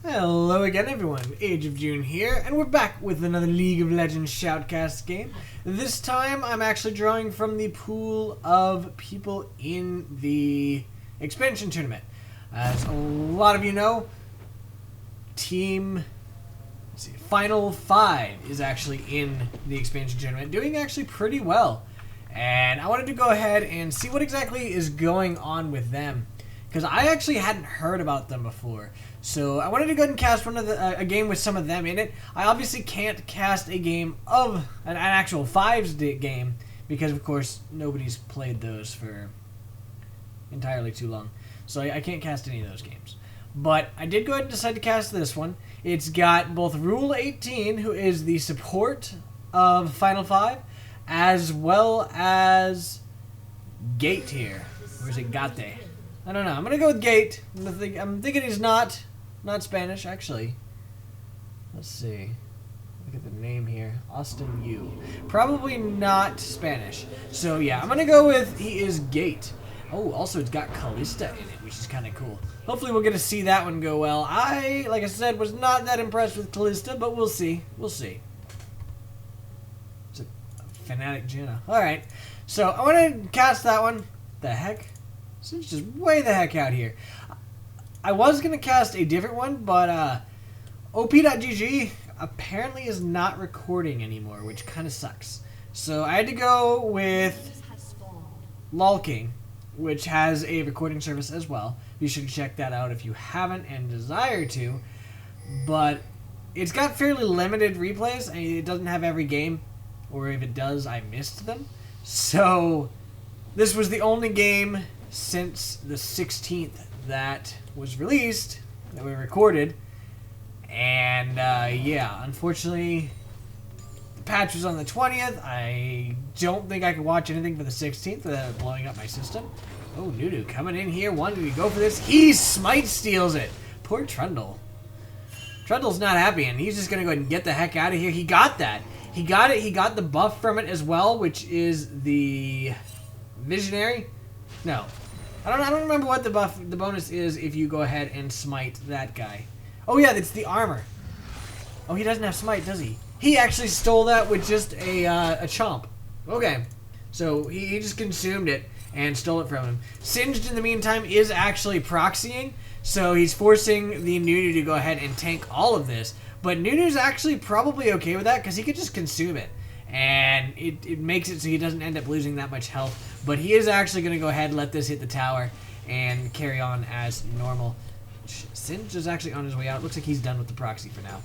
Hello again everyone, Age of June here, and we're back with another League of Legends Shoutcast game. This time I'm actually drawing from the pool of people in the expansion tournament. As a lot of you know, Final 5 is actually in the expansion tournament, doing actually pretty well. And I wanted to go ahead and see what exactly is going on with them, because I actually hadn't heard about them before. So I wanted to go ahead and cast a game with some of them in it. I obviously can't cast a game of an actual Fives game because, of course, nobody's played those for entirely too long. So I can't cast any of those games. But I did go ahead and decide to cast this one. It's got both Rule18, who is the support of Final 5, as well as Gate here. Or is it Gate? I don't know. I'm going to go with Gate. I'm thinking he's not Spanish, actually. Let's see. Look at the name here. Austin Yu. Probably not Spanish. So, yeah, I'm going to go with he is Gate. Oh, also it's got Callista in it, which is kind of cool. Hopefully we'll get to see that one go well. Like I said, was not that impressed with Callista, but we'll see. We'll see. It's a Fanatic Janna. Alright. So, I want to cast that one. The heck? It's just way the heck out here. I was going to cast a different one, but op.gg apparently is not recording anymore, which kind of sucks. So I had to go with King, which has a recording service as well. You should check that out if you haven't and desire to. But it's got fairly limited replays. I mean, it doesn't have every game, or if it does, I missed them. So this was the only game since the 16th that was released, that we recorded, and yeah, unfortunately the patch was on the 20th. I don't think I could watch anything for the 16th without blowing up my system. Oh, Nudu coming in here, wanting to go for this. He smite steals it. Poor Trundle. Trundle's not happy, and he's just gonna go ahead and get the heck out of here. He got that. He got it. He got the buff from it as well, which is the Visionary. No. I don't remember what the bonus is if you go ahead and smite that guy. Oh yeah, it's the armor. Oh, he doesn't have smite, does he? He actually stole that with just a chomp. Okay, so he just consumed it and stole it from him. Singed, in the meantime, is actually proxying, so he's forcing the Nunu to go ahead and tank all of this. But Nunu's actually probably okay with that because he could just consume it. And it makes it so he doesn't end up losing that much health. But he is actually going to go ahead and let this hit the tower and carry on as normal. Singe is actually on his way out. Looks like he's done with the proxy for now.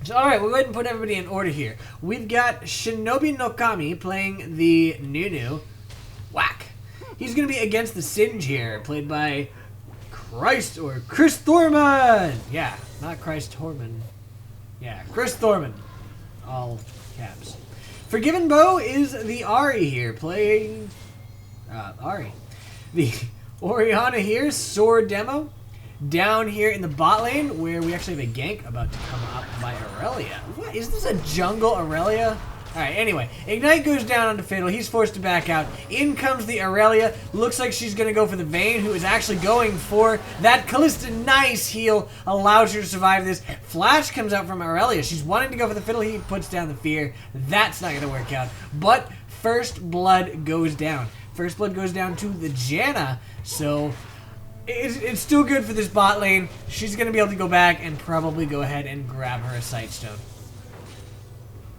So, alright, we'll go ahead and put everybody in order here. We've got Shinobi no Kami playing the Nunu. Whack. He's going to be against the Singe here, played by Chris Thorman. Yeah, not Christ Thorman. Yeah, Chris Thorman. All caps. Forgiven Bow is the Ahri here, playing Ahri. The Orianna here, sword demo. Down here in the bot lane, where we actually have a gank about to come up by Aurelia. What? Is this a jungle Aurelia? Alright, anyway. Ignite goes down onto Fiddle. He's forced to back out. In comes the Aurelia. Looks like she's going to go for the Vayne, who is actually going for that Callista. Nice heal. Allows her to survive this. Flash comes out from Aurelia. She's wanting to go for the Fiddle. He puts down the fear. That's not going to work out. But First Blood goes down. First Blood goes down to the Janna. So it's still good for this bot lane. She's going to be able to go back and probably go ahead and grab her a Sightstone.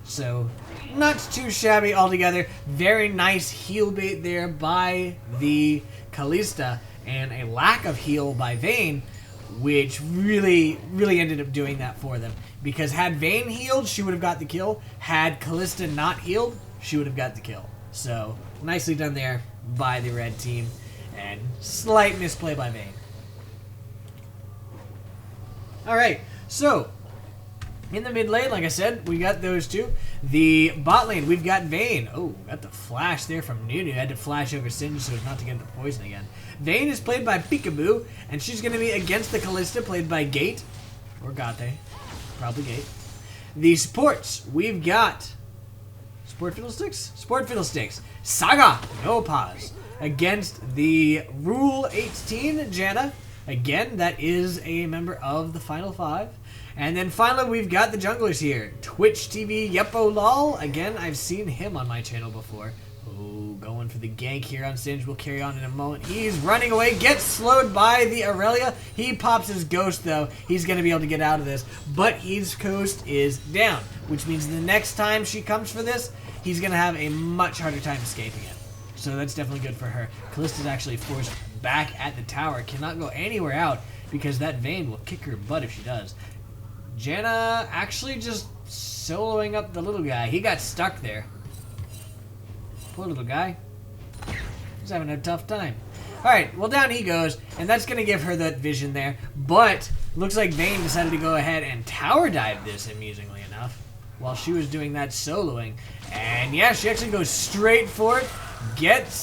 So, not too shabby altogether. Very nice heal bait there by the Callista, and a lack of heal by Vayne, which really ended up doing that for them. Because had Vayne healed, she would have got the kill. Had Callista not healed, she would have got the kill. So, nicely done there by the red team, and slight misplay by Vayne. Alright, so in the mid lane, like I said, we got those two. The bot lane, we've got Vayne. Oh, got the flash there from Nunu. Had to flash over Singe so as not to get the poison again. Vayne is played by Peekaboo, and she's going to be against the Callista, played by Gate. Or Gate. Probably Gate. The supports, we've got Sport Fiddlesticks? Sport Fiddlesticks. Saga, no pause, against the Rule18 Janna, again, that is a member of the Final Five. And then finally, we've got the junglers here. Twitch TV Yeppo Lol. Again, I've seen him on my channel before. Oh, going for the gank here on Singe. We'll carry on in a moment. He's running away. Gets slowed by the Aurelia. He pops his ghost, though. He's going to be able to get out of this. But his ghost is down, which means the next time she comes for this, he's going to have a much harder time escaping it. So that's definitely good for her. Callista's actually forced back at the tower. Cannot go anywhere out because that Vayne will kick her butt if she does. Janna actually just soloing up the little guy. He got stuck there. Poor little guy. He's having a tough time. Alright, well down he goes, and that's going to give her that vision there. But looks like Vayne decided to go ahead and tower dive this, amusingly enough, while she was doing that soloing. And yeah, she actually goes straight for it. Gets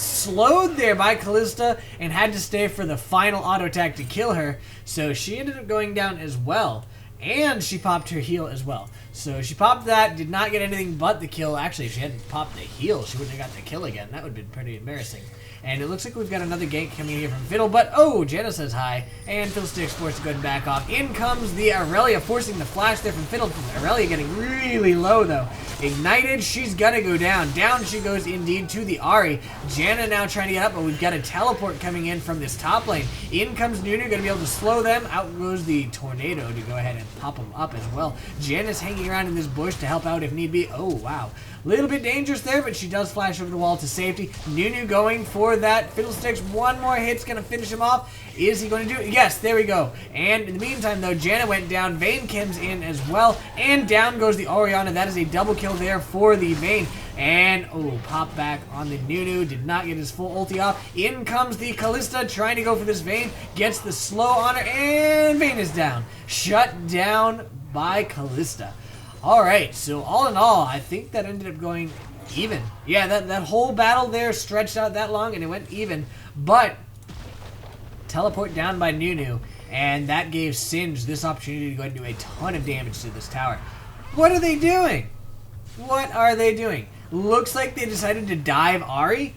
slowed there by Callista and had to stay for the final auto attack to kill her. So she ended up going down as well. And she popped her heal as well. So she popped that, did not get anything but the kill. Actually, if she hadn't popped the heal, she wouldn't have got the kill again. That would have been pretty embarrassing. And it looks like we've got another gank coming in here from Fiddle, but oh, Janna says hi. And Fiddlestick's forced to go and back off. In comes the Aurelia, forcing the flash there from Fiddle. Aurelia getting really low, though. Ignited, she's gonna go down. Down she goes indeed to the Ahri. Janna now trying to get up, but we've got a teleport coming in from this top lane. In comes Nunu, gonna be able to slow them. Out goes the Tornado to go ahead and pop them up as well. Janna's hanging around in this bush to help out if need be. Oh, wow. Little bit dangerous there, but she does flash over the wall to safety. Nunu going for that. Fiddlesticks, one more hit's gonna finish him off. Is he going to do it? Yes, there we go. And in the meantime, though, Janna went down. Vayne comes in as well. And down goes the Orianna. That is a double kill there for the Vayne. And, oh, pop back on the Nunu. Did not get his full ulti off. In comes the Callista trying to go for this Vayne. Gets the slow on her. And Vayne is down. Shut down by Callista. Alright, so all in all, I think that ended up going even. Yeah, that whole battle there stretched out that long and it went even. But teleport down by Nunu, and that gave Singe this opportunity to go ahead and do a ton of damage to this tower. What are they doing? What are they doing? Looks like they decided to dive Ahri.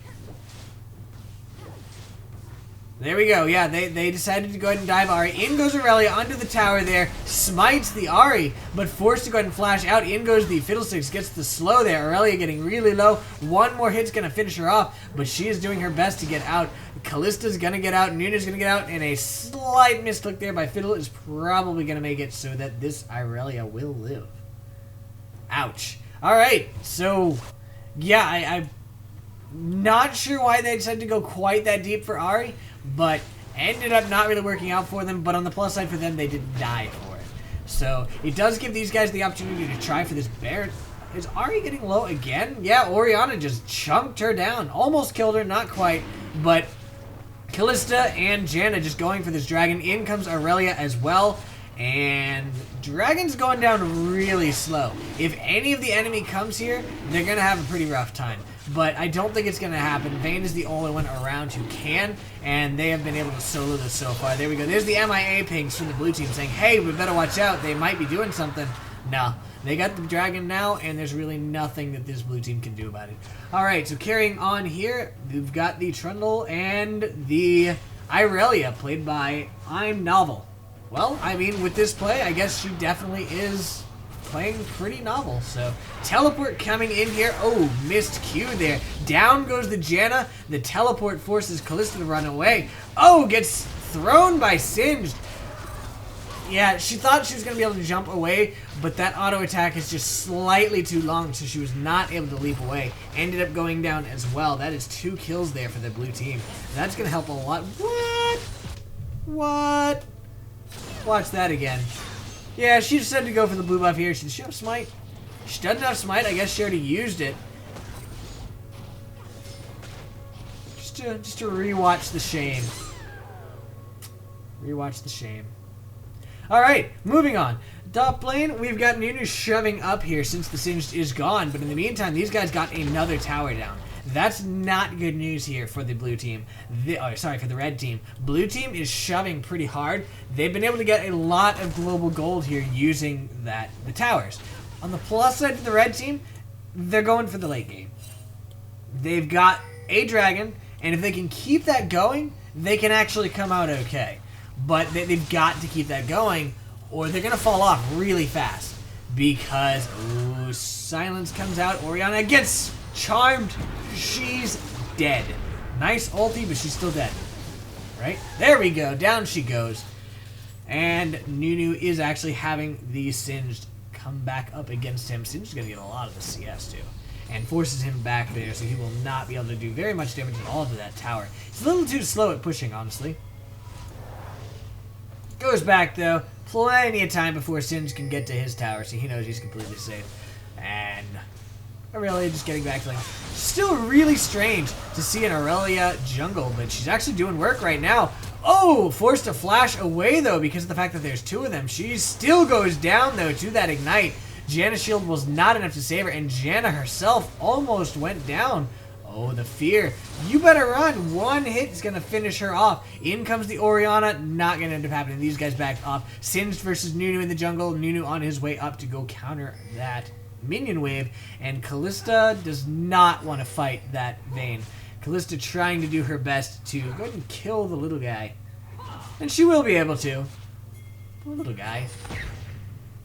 There we go. Yeah, they decided to go ahead and dive Ahri. In goes Aurelia onto the tower there. Smites the Ahri, but forced to go ahead and flash out. In goes the Fiddlesticks. Gets the slow there. Aurelia getting really low. One more hit's going to finish her off, but she is doing her best to get out. Callista's going to get out. Nuna's going to get out. And a slight misclick there by Fiddle is probably going to make it so that this Aurelia will live. Ouch. Alright, so yeah, I'm not sure why they decided to go quite that deep for Ahri, but ended up not really working out for them. But on the plus side for them, they didn't die for it. So it does give these guys the opportunity to try for this Baron. Is Ahri getting low again? Yeah, Orianna just chunked her down. Almost killed her, not quite. But Callista and Janna just going for this dragon. In comes Aurelia as well. And Dragon's going down really slow. If any of the enemy comes here, they're going to have a pretty rough time. But I don't think it's going to happen. Vayne is the only one around who can, and they have been able to solo this so far. There we go. There's the MIA pings from the blue team saying, hey, we better watch out. They might be doing something. No. They got the dragon now, and there's really nothing that this blue team can do about it. Alright, so carrying on here, we've got the Trundle and the Aurelia, played by I'm Novel. Well, I mean, with this play, I guess she definitely is playing pretty novel. So, teleport coming in here. Oh, missed Q there. Down goes the Janna. The teleport forces Callista to run away. Oh, gets thrown by Singed. Yeah, she thought she was going to be able to jump away, but that auto attack is just slightly too long, so she was not able to leap away. Ended up going down as well. That is 2 kills there for the blue team. That's going to help a lot. What? What? Watch that again. Yeah, she decided to go for the blue buff here. Does she have smite? She doesn't have smite. I guess she already used it. Just to rewatch the shame. Rewatch the shame. Alright, moving on. Top lane, we've got Nunu shoving up here since the Singed is gone. But in the meantime, these guys got another tower down. That's not good news here for the blue team. For the red team. Blue team is shoving pretty hard. They've been able to get a lot of global gold here using the towers. On the plus side for the red team, they're going for the late game. They've got a dragon, and if they can keep that going, they can actually come out okay. But they've got to keep that going, or they're going to fall off really fast. Because, ooh, silence comes out. Orianna gets charmed. She's dead. Nice ulti, but she's still dead. Right? There we go. Down she goes. And Nunu is actually having the Singed come back up against him. Singed is going to get a lot of the CS, too. And forces him back there, so he will not be able to do very much damage at all to that tower. He's a little too slow at pushing, honestly. Goes back, though. Plenty of time before Singed can get to his tower, so he knows he's completely safe. And Aurelia just getting back to lane. Still really strange to see an Aurelia jungle, but she's actually doing work right now. Oh, forced to flash away, though, because of the fact that there's two of them. She still goes down, though, to that ignite. Janna's shield was not enough to save her, and Janna herself almost went down. Oh, the fear. You better run. One hit is going to finish her off. In comes the Orianna. Not going to end up happening. These guys backed off. Singed versus Nunu in the jungle. Nunu on his way up to go counter that minion wave. And Kalista does not want to fight that Vayne. Kalista trying to do her best to go ahead and kill the little guy. And she will be able to. The little guy.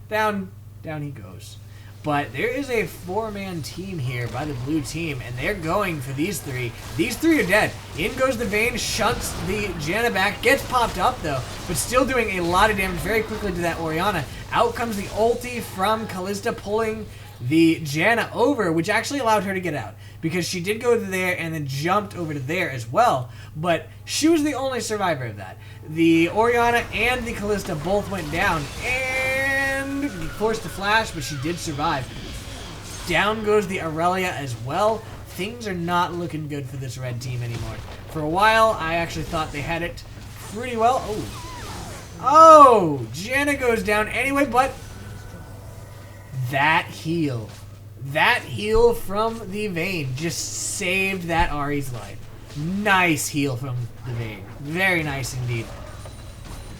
Down he goes. But there is a 4-man team here by the blue team, and they're going for these three. These three are dead. In goes the Vayne, shunts the Janna back, gets popped up though, but still doing a lot of damage very quickly to that Orianna. Out comes the ulti from Kalista, pulling the Janna over, which actually allowed her to get out, because she did go to there and then jumped over to there as well, but she was the only survivor of that. The Orianna and the Kalista both went down, and forced to flash, but she did survive. Down goes the Aurelia as well. Things are not looking good for this red team anymore. For a while, I actually thought they had it pretty well. Oh, Janna goes down anyway, but that heal from the Vayne just saved that Ahri's life. Nice heal from the Vayne. Very nice indeed.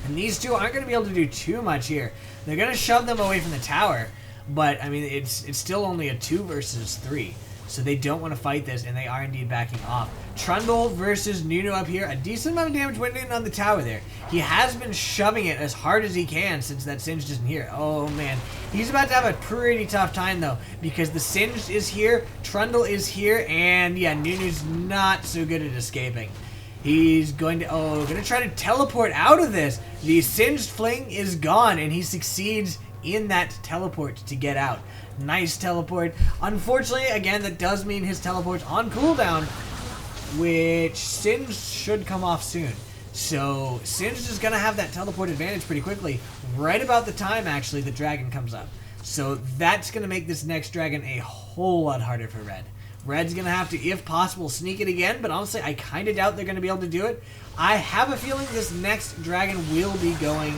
And these two aren't going to be able to do too much here. They're going to shove them away from the tower, but I mean, it's still only a 2 versus 3. So they don't want to fight this, and they are indeed backing off. Trundle versus Nunu up here. A decent amount of damage went in on the tower there. He has been shoving it as hard as he can since that Singed isn't here. Oh, man. He's about to have a pretty tough time, though, because the Singed is here, Trundle is here, and, yeah, Nunu's not so good at escaping. He's going to try to teleport out of this. The Singed fling is gone, and he succeeds in that teleport to get out. Nice teleport. Unfortunately, again, that does mean his teleport's on cooldown, which Singed should come off soon. So Singed is going to have that teleport advantage pretty quickly, right about the time, actually, the dragon comes up. So that's going to make this next dragon a whole lot harder for Red. Red's going to have to, if possible, sneak it again, but honestly, I kind of doubt they're going to be able to do it. I have a feeling this next dragon will be going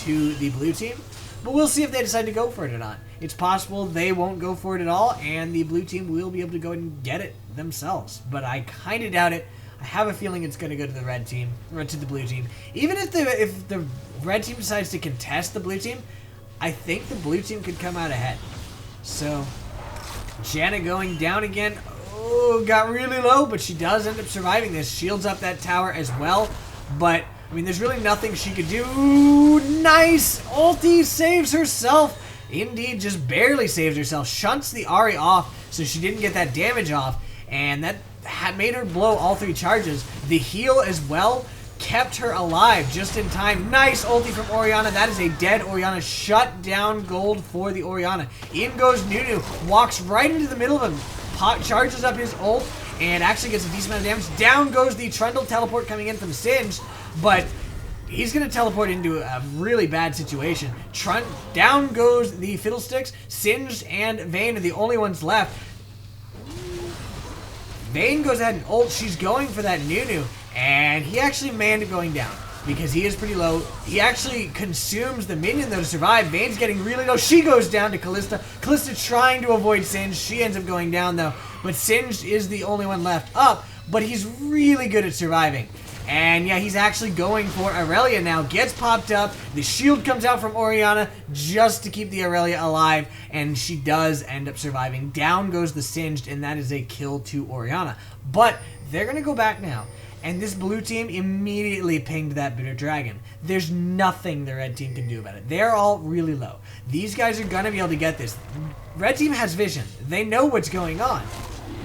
to the blue team, but we'll see if they decide to go for it or not. It's possible they won't go for it at all, and the blue team will be able to go and get it themselves, but I kind of doubt it. I have a feeling it's going to go to the red team, or to the blue team. Even if the red team decides to contest the blue team, I think the blue team could come out ahead. So, Janna going down again. Oh, got really low, but she does end up surviving this. Shields up that tower as well, but I mean, there's really nothing she could do. Nice! Ulti saves herself. Indeed, just barely saves herself. Shunts the Ahri off so she didn't get that damage off, and that had made her blow all 3 charges. The heal as well kept her alive just in time. Nice ulti from Orianna. That is a dead Orianna. Shut down gold for the Orianna. In goes Nunu. Walks right into the middle of him. Charges up his ult and actually gets a decent amount of damage. Down goes the Trundle teleport coming in from Singed, but he's going to teleport into a really bad situation. Down goes the Fiddlesticks. Singed and Vayne are the only ones left. Vayne goes ahead and ult. She's going for that Nunu, and he actually may end up going down because he is pretty low. He actually consumes the minion, though, to survive. Vayne's getting really low. She goes down to Kalista. Kalista trying to avoid Singed. She ends up going down, though, but Singed is the only one left up, but he's really good at surviving. And yeah, he's actually going for Aurelia now. Gets popped up. The shield comes out from Orianna just to keep the Aurelia alive. And she does end up surviving. Down goes the Singed, and that is a kill to Orianna. But they're going to go back now. and this blue team immediately pinged that bitter dragon. There's nothing the red team can do about it. They're all really low. These guys are going to be able to get this. Red team has vision. They know what's going on,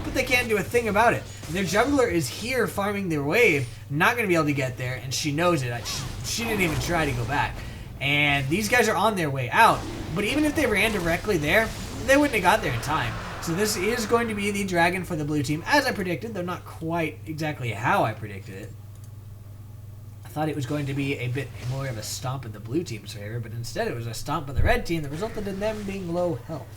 but they can't do a thing about it. Their jungler is here farming their wave, not going to be able to get there, and she knows it. She didn't even try to go back. And these guys are on their way out, but even if they ran directly there, they wouldn't have got there in time. So this is going to be the dragon for the blue team, as I predicted, though not quite exactly how I predicted it. I thought it was going to be a bit more of a stomp in the blue team's favor, but instead it was a stomp in the red team that resulted in them being low health.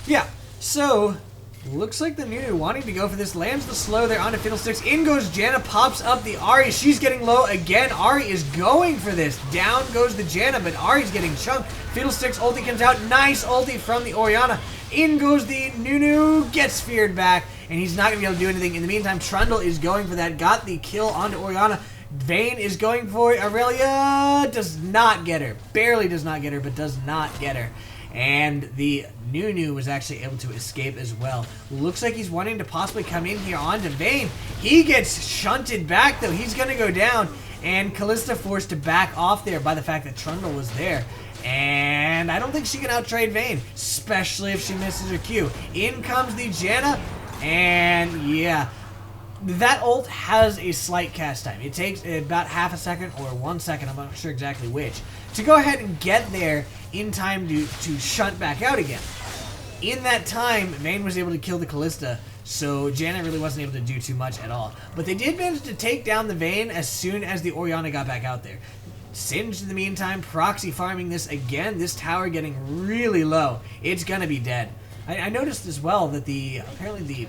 Yeah, so looks like the Nunu wanting to go for this. Lands the slow there onto Fiddlesticks. In goes Janna, pops up the Ahri. She's getting low again. Ahri is going for this. Down goes the Janna, but Ahri's getting chunked. Fiddlesticks ulti comes out. Nice ulti from the Orianna. In goes the Nunu, gets feared back, and he's not going to be able to do anything. In the meantime, Trundle is going for that. Got the kill onto Orianna. Vayne is going for it. Aurelia does not get her. Barely does not get her, but does not get her. And the Nunu was actually able to escape as well. Looks like he's wanting to possibly come in here onto Vayne. He gets shunted back, though. He's going to go down. And Kalista forced to back off there by the fact that Trundle was there. And I don't think she can out-trade Vayne, especially if she misses her Q. In comes the Janna. And yeah, that ult has a slight cast time. It takes about half a second or 1 second, I'm not sure exactly which, to go ahead and get there in time to shunt back out again. In that time, Vayne was able to kill the Kalista, so Janna really wasn't able to do too much at all. But they did manage to take down the Vayne as soon as the Orianna got back out there. Singed in the meantime, proxy farming this again. This tower getting really low. It's gonna be dead. I noticed as well that apparently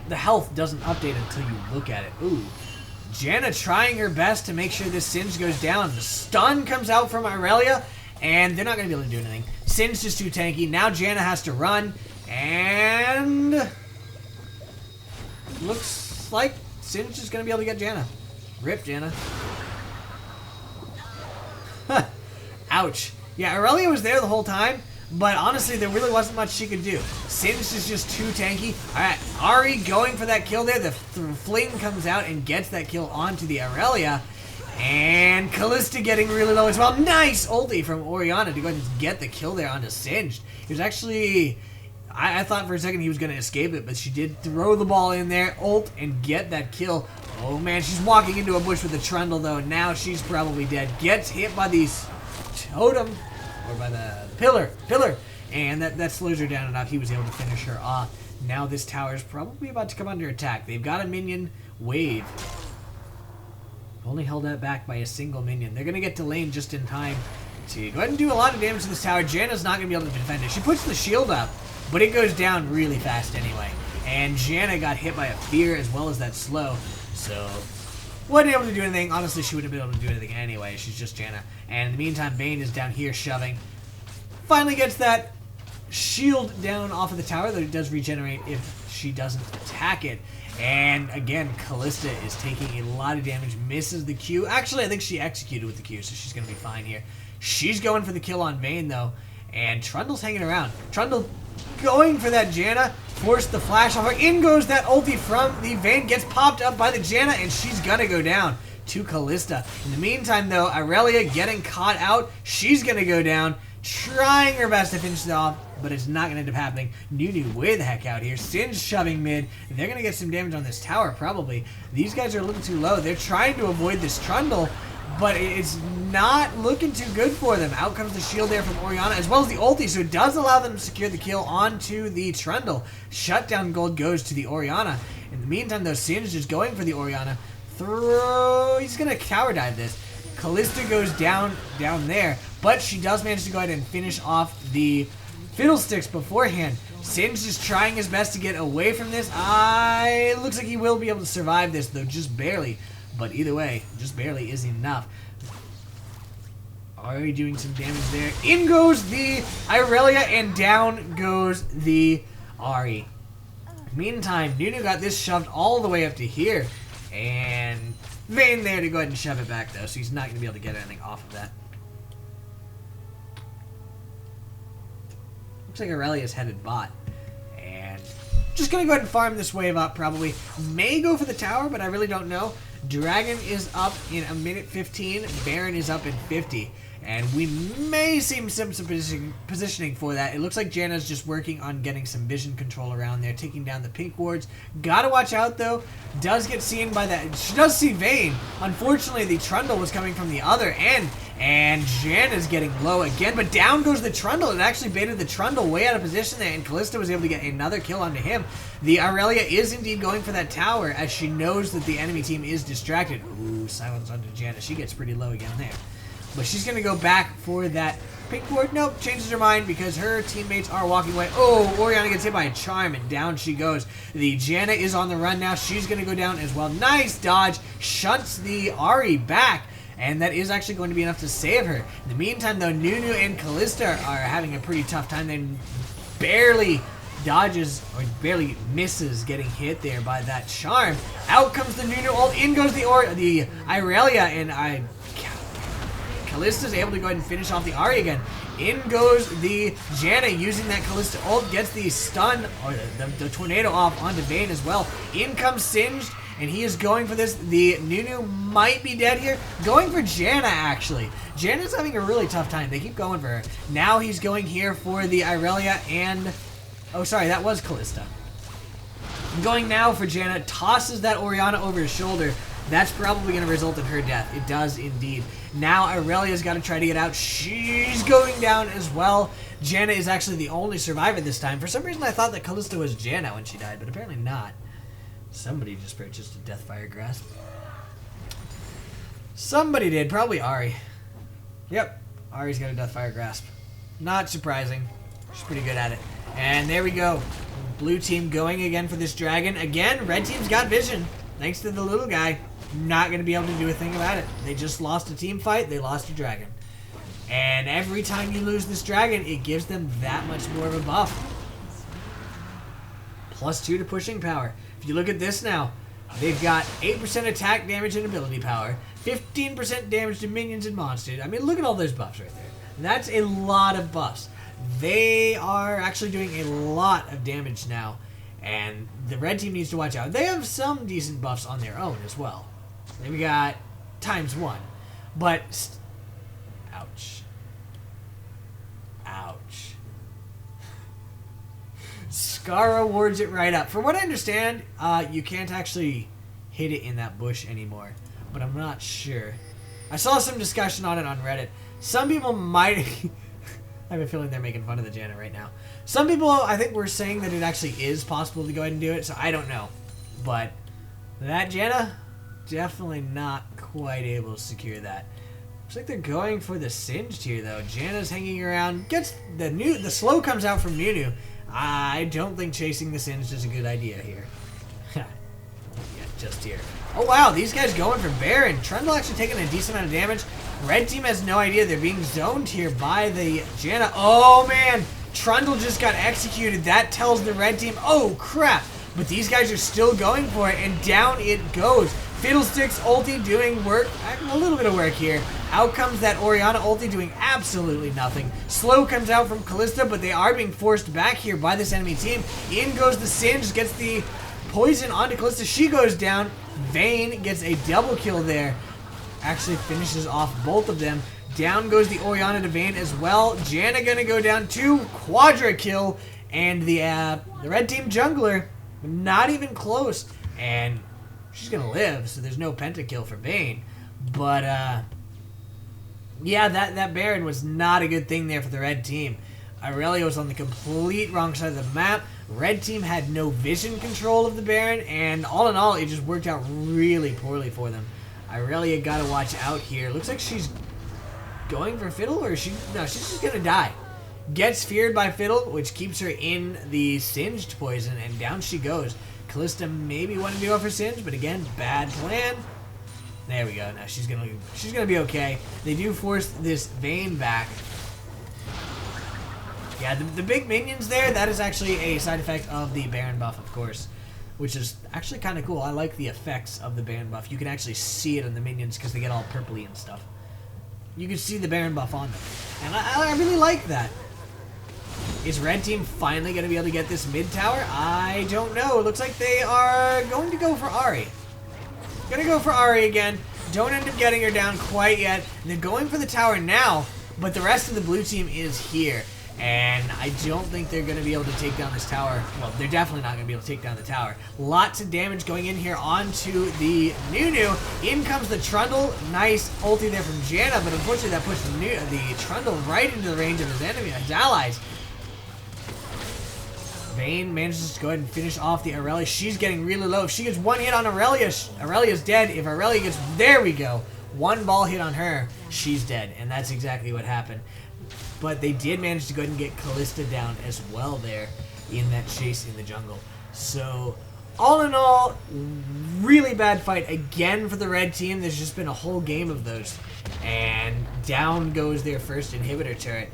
the health doesn't update until you look at it. Ooh. Janna trying her best to make sure this Singed goes down. The stun comes out from Aurelia, and they're not going to be able to do anything. Singed is too tanky. Now Janna has to run, and looks like Singed is going to be able to get Janna. Rip, Janna. Ouch. Yeah, Aurelia was there the whole time, but honestly, there really wasn't much she could do. Singed is just too tanky. Alright, Ahri going for that kill there. The fling comes out and gets that kill onto the Aurelia. And Kalista getting really low as well. Nice ulti from Orianna to go ahead and get the kill there onto Singed. It was actually... I thought for a second he was going to escape it, but she did throw the ball in there, ult, and get that kill. Oh man, she's walking into a bush with a Trundle though, and now she's probably dead. Gets hit by these totem... or by the pillar, and that slows her down enough. He was able to finish her off. Now this tower is probably about to come under attack. They've got a minion wave. Only held that back by a single minion. They're going to get to lane just in time to go ahead and do a lot of damage to this tower. Janna's not going to be able to defend it. She puts the shield up, but it goes down really fast anyway. And Janna got hit by a fear as well as that slow, so... wasn't able to do anything. Honestly, she wouldn't have been able to do anything anyway. She's just Janna. And in the meantime, Vayne is down here shoving. Finally gets that shield down off of the tower, though it does regenerate if she doesn't attack it. And again, Kalista is taking a lot of damage, misses the Q. Actually, I think she executed with the Q, so she's going to be fine here. She's going for the kill on Vayne, though. And Trundle's hanging around. Trundle going for that Janna. Forced the flash off her. In goes that ulti from the Vayne. Gets popped up by the Janna, and she's going to go down to Kalista. In the meantime, though, Aurelia getting caught out. She's going to go down. Trying her best to finish it off, but it's not going to end up happening. Nunu way the heck out here. Singed shoving mid. They're going to get some damage on this tower, probably. These guys are a little too low. They're trying to avoid this Trundle, but it's not looking too good for them. Out comes the shield there from Orianna, as well as the ulti, so it does allow them to secure the kill onto the Trundle. Shutdown gold goes to the Orianna. In the meantime, though, Singed is going for the Orianna. He's going to tower dive this. Kalista goes down there, but she does manage to go ahead and finish off the Fiddlesticks beforehand. Singed is trying his best to get away from this. It looks like he will be able to survive this, though, just barely. But either way, just barely is enough. Already doing some damage there. In goes the Aurelia, and down goes the Ahri. Meantime, Nunu got this shoved all the way up to here. And Vayne there to go ahead and shove it back, though, so he's not going to be able to get anything off of that. Looks like Aurelia's headed bot. Just going to go ahead and farm this wave up, probably. May go for the tower, but I really don't know. Dragon is up in a minute 15. Baron is up in 50. And we may see some positioning for that. It looks like Janna's just working on getting some vision control around there, taking down the pink wards. Gotta watch out, though. Does get seen by that. She does see Vayne. Unfortunately, the Trundle was coming from the other end. And Janna's getting low again. But down goes the Trundle. It actually baited the Trundle way out of position there. And Kalista was able to get another kill onto him. The Aurelia is indeed going for that tower as she knows that the enemy team is distracted. Ooh, silence onto Janna. She gets pretty low again there. But she's going to go back for that pink ward. Nope, changes her mind because her teammates are walking away. Oh, Orianna gets hit by a charm, and down she goes. The Janna is on the run now. She's going to go down as well. Nice dodge. Shunts the Ahri back, and that is actually going to be enough to save her. In the meantime, though, Nunu and Kalista are having a pretty tough time. They barely dodges or barely misses getting hit there by that charm. Out comes the Nunu ult. In goes the Aurelia, and Kalista's able to go ahead and finish off the Ahri again. In goes the Janna using that Kalista ult, gets the stun, or the tornado off onto Vayne as well. In comes Singed, and he is going for this. The Nunu might be dead here. Going for Janna, actually. Janna's having a really tough time. They keep going for her. Now he's going here for the Aurelia and... Oh, sorry, that was Kalista. Going now for Janna. Tosses that Orianna over his shoulder. That's probably going to result in her death. It does indeed. Now Aurelia's got to try to get out. She's going down as well. Janna is actually the only survivor this time. For some reason I thought that Kalista was Janna when she died, but apparently not. Somebody just purchased a Deathfire Grasp. Somebody did. Probably Ahri. Yep. Ahri's got a Deathfire Grasp. Not surprising. She's pretty good at it. And there we go. Blue team going again for this dragon. Again, red team's got vision. Thanks to the little guy. Not going to be able to do a thing about it. They just lost a team fight. They lost a dragon. And every time you lose this dragon, it gives them that much more of a buff. +2 to pushing power. If you look at this now, they've got 8% attack damage and ability power, 15% damage to minions and monsters. I mean, look at all those buffs right there. That's a lot of buffs. They are actually doing a lot of damage now. And the red team needs to watch out. They have some decent buffs on their own as well. They've got ×1. But, ouch. Ouch. Scar wards it right up. From what I understand, you can't actually hit it in that bush anymore. But I'm not sure. I saw some discussion on it on Reddit. Some people might... I have a feeling they're making fun of the Janna right now. Some people, I think, were saying that it actually is possible to go ahead and do it, so I don't know. But that Janna, definitely not quite able to secure that. Looks like they're going for the Singed here, though. Janna's hanging around. Gets the slow comes out from Nunu. I don't think chasing the Singed is a good idea here. Yeah, just here. Oh, wow, these guys going for Baron. Trundle actually taking a decent amount of damage. Red team has no idea. They're being zoned here by the Janna. Oh, man. Trundle just got executed. That tells the red team, oh, crap. But these guys are still going for it, and down it goes. Fiddlesticks ulti doing work, a little bit of work here. Out comes that Orianna ulti doing absolutely nothing. Slow comes out from Kalista, but they are being forced back here by this enemy team. In goes the Singe, gets the poison onto Kalista. She goes down. Vayne gets a double kill there. Actually finishes off both of them. Down goes the Orianna to Vayne as well. Janna gonna go down too. Quadra kill. And the red team jungler, not even close. And she's gonna live, so there's no pentakill for Vayne. But, yeah, that Baron was not a good thing there for the red team. Aurelia was on the complete wrong side of the map. Red team had no vision control of the Baron, and all in all, it just worked out really poorly for them. Aurelia got to watch out here. Looks like she's going for Fiddle, or no, she's just going to die. Gets feared by Fiddle, which keeps her in the Singed poison, and down she goes. Kalista maybe wanted to go for Singe, but again, bad plan. There we go. Now she's gonna be okay. They do force this Vayne back. Yeah, the big minions there, that is actually a side effect of the Baron buff, of course, which is actually kind of cool. I like the effects of the Baron buff. You can actually see it on the minions because they get all purpley and stuff. You can see the Baron buff on them, and I really like that. Is red team finally going to be able to get this mid tower? I don't know. It looks like they are going to go for Ahri. Gonna go for Ahri again. Don't end up getting her down quite yet. They're going for the tower now, but the rest of the blue team is here. And I don't think they're going to be able to take down this tower. Well, they're definitely not going to be able to take down the tower. Lots of damage going in here onto the Nunu. In comes the Trundle. Nice ulti there from Janna, but unfortunately that pushed the Trundle right into the range of his enemy, his allies. Vayne manages to go ahead and finish off the Aurelia. She's getting really low. If she gets one hit on Aurelia, Aurelia's dead. If Aurelia gets... There we go. One ball hit on her, she's dead. And that's exactly what happened. But they did manage to go ahead and get Kalista down as well there in that chase in the jungle. So, all in all, really bad fight again for the red team. There's just been a whole game of those. And down goes their first inhibitor turret.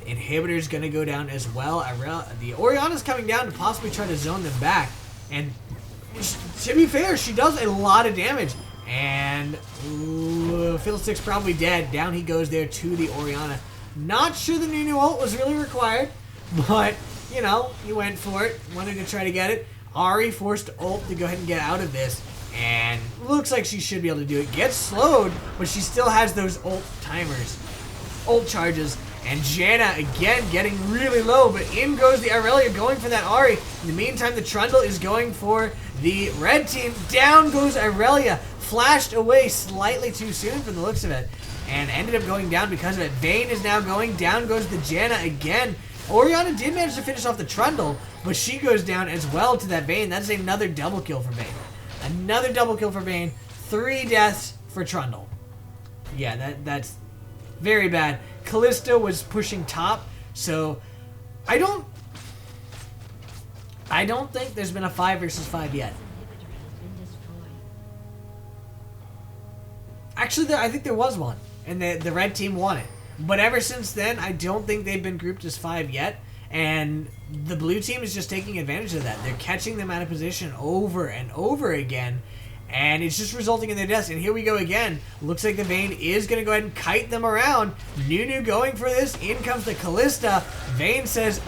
Inhibitor's going to go down as well. The Orianna's coming down to possibly try to zone them back. And to be fair, she does a lot of damage. And Fiddlestick's probably dead. Down he goes there to the Orianna. Not sure the Nunu ult was really required, but, you know, he went for it. Wanted to try to get it. Ahri forced ult to go ahead and get out of this. And looks like she should be able to do it. Gets slowed, but she still has those ult timers. Ult charges. And Janna, again, getting really low, but in goes the Aurelia going for that Ahri. In the meantime, the Trundle is going for the red team. Down goes Aurelia. Flashed away slightly too soon from the looks of it. And ended up going down because of it. Vayne is now going. Down goes the Janna again. Orianna did manage to finish off the Trundle, but she goes down as well to that Vayne. That's another double kill for Vayne. Another double kill for Vayne. 3 deaths for Trundle. Yeah, that's very bad. Kalista was pushing top, so I don't think there's been a 5 versus 5 yet. Actually, I think there was one. And the red team won it. But ever since then, I don't think they've been grouped as 5 yet. And the blue team is just taking advantage of that. They're catching them out of position over and over again. And it's just resulting in their deaths. And here we go again. Looks like the Vayne is going to go ahead and kite them around. Nunu going for this. In comes the Kalista. Vayne says,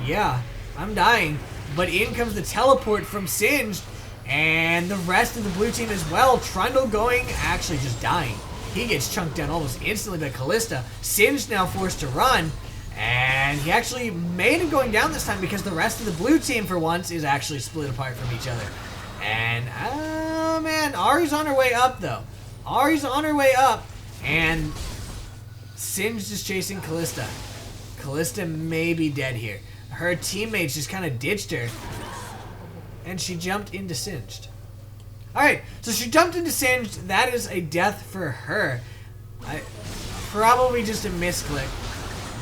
yeah, I'm dying. But in comes the teleport from Singed. And the rest of the blue team as well. Trundle going, actually just dying. He gets chunked down almost instantly by Kalista. Singed now forced to run. And he actually made him going down this time because the rest of the blue team, for once, is actually split apart from each other. And, oh man, Ahri's on her way up, though. Ahri's on her way up. And Singed is chasing Kalista. Kalista may be dead here. Her teammates just kind of ditched her. And she jumped into Singed. Alright, so she jumped into Singed. That is a death for her. Probably just a misclick.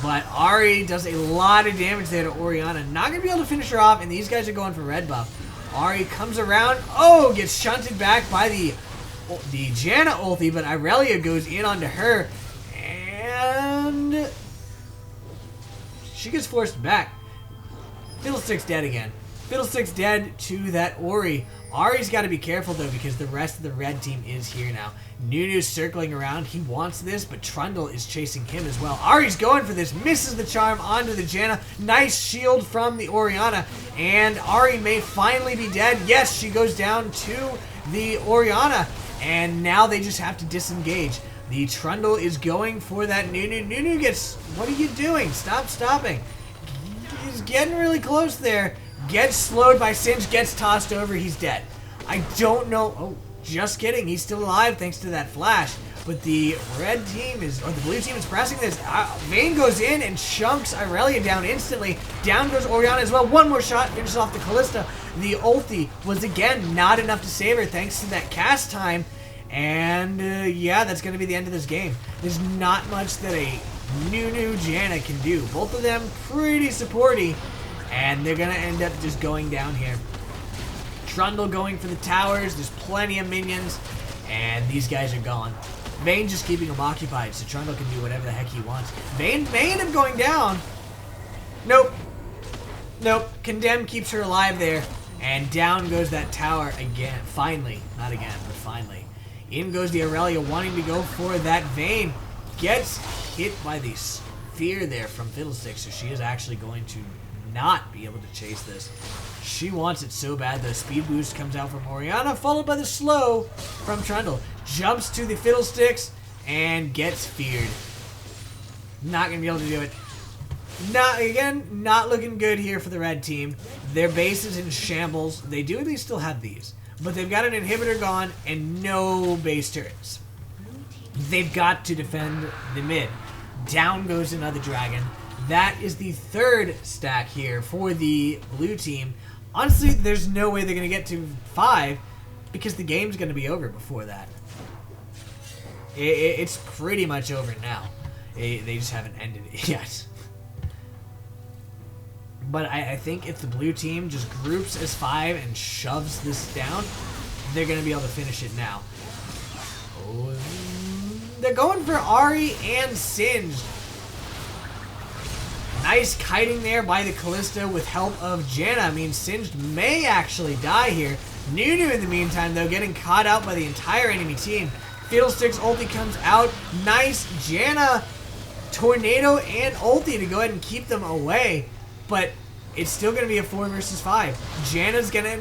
But Ahri does a lot of damage there to Orianna. Not going to be able to finish her off, and these guys are going for red buff. Ahri comes around. Oh, gets shunted back by the Janna ulti, but Aurelia goes in onto her. And she gets forced back. Fiddlestick's dead again. Fiddlestick's dead to that Ori. Ahri's got to be careful, though, because the rest of the red team is here now. Nunu's circling around. He wants this, but Trundle is chasing him as well. Ahri's going for this. Misses the charm onto the Janna. Nice shield from the Orianna. And Ahri may finally be dead. Yes, she goes down to the Orianna. And now they just have to disengage. The Trundle is going for that Nunu. Nunu gets... What are you doing? Stop stopping. He's getting really close there. Gets slowed by Singed, gets tossed over, he's dead. I don't know. Oh, just kidding. He's still alive thanks to that flash. But the red team is, or the blue team is pressing this. Vayne goes in and chunks Aurelia down instantly. Down goes Orianna as well. One more shot, finishes off the Kalista. The ulti was again not enough to save her thanks to that cast time. And yeah, that's going to be the end of this game. There's not much that a Nunu Janna can do. Both of them pretty supporty. And they're going to end up just going down here. Trundle going for the towers. There's plenty of minions. And these guys are gone. Vayne just keeping them occupied, so Trundle can do whatever the heck he wants. Vayne may end up going down. Nope. Nope. Condemn keeps her alive there. And down goes that tower again. Finally. Not again, but finally. In goes the Aurelia wanting to go for that Vayne. Gets hit by the fear there from Fiddlesticks, so she is actually going to not be able to chase this. She wants it so bad. The speed boost comes out from Oriana, followed by the slow from Trundle. Jumps to the Fiddlesticks and gets feared. Not going to be able to do it. Not looking good here for the red team. Their base is in shambles. They do at least still have these, but they've got an inhibitor gone and no base turrets. They've got to defend the mid. Down goes another dragon. That is the third stack here for the blue team. Honestly, there's no way they're going to get to 5 because the game's going to be over before that. It's pretty much over now. They just haven't ended it yet. But I think if the blue team just groups as 5 and shoves this down, they're going to be able to finish it now. Oh, they're going for Ari and Singed. Nice kiting there by the Kalista with help of Janna. I mean, Singed may actually die here. Nunu, in the meantime, though, getting caught out by the entire enemy team. Fiddlesticks ulti comes out. Nice Janna, Tornado, and ulti to go ahead and keep them away. But it's still going to be a 4 versus 5. Janna's going to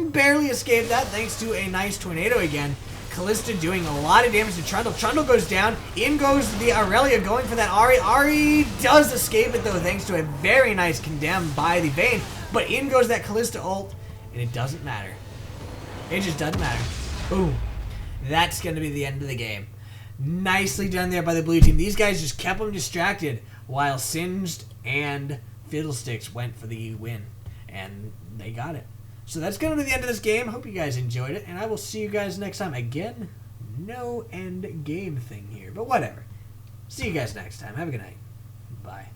barely escape that thanks to a nice Tornado again. Kalista doing a lot of damage to Trundle. Trundle goes down. In goes the Aurelia going for that Ari. Ari does escape it though thanks to a very nice condemn by the Vayne. But in goes that Kalista ult and it doesn't matter. It just doesn't matter. Boom. That's going to be the end of the game. Nicely done there by the blue team. These guys just kept them distracted while Singed and Fiddlesticks went for the win. And they got it. So that's going to be the end of this game. Hope you guys enjoyed it, and I will see you guys next time. Again, no end game thing here, but whatever. See you guys next time. Have a good night. Bye.